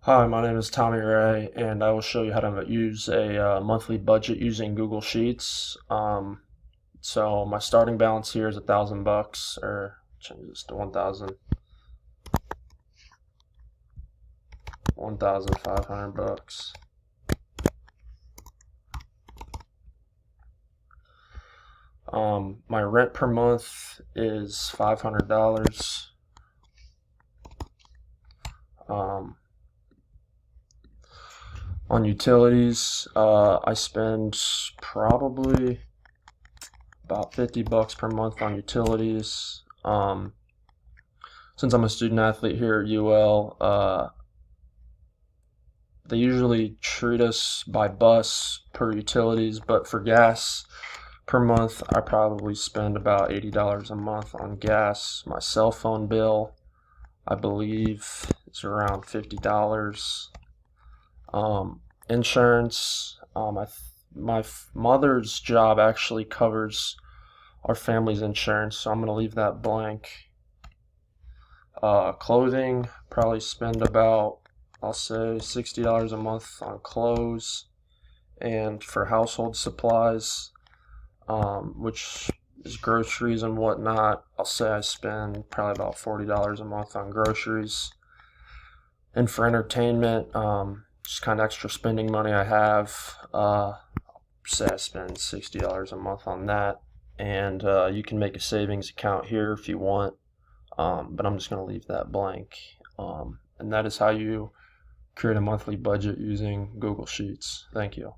Hi, my name is Tommy Ray, and I will show you how to use a monthly budget using Google Sheets. So my starting balance here is $1,000, or change this to 1,000, 1,500 bucks. My rent per month is $500. Um, on utilities, I spend probably about 50 bucks per month on utilities. Since I'm a student athlete here at UL, they usually treat us by bus per utilities, but for gas per month, I probably spend about $80 a month on gas. My cell phone bill, I believe, is around $50. Insurance, my mother's job actually covers our family's insurance, so I'm going to leave that blank. Clothing, probably spend about, I'll say, $60 a month on clothes. And for household supplies, which is groceries and whatnot, I'll say I spend probably about $40 a month on groceries. And for entertainment, just kind of extra spending money I have, say I spend $60 a month on that. And you can make a savings account here if you want, but I'm just going to leave that blank. And that is how you create a monthly budget using Google Sheets. Thank you.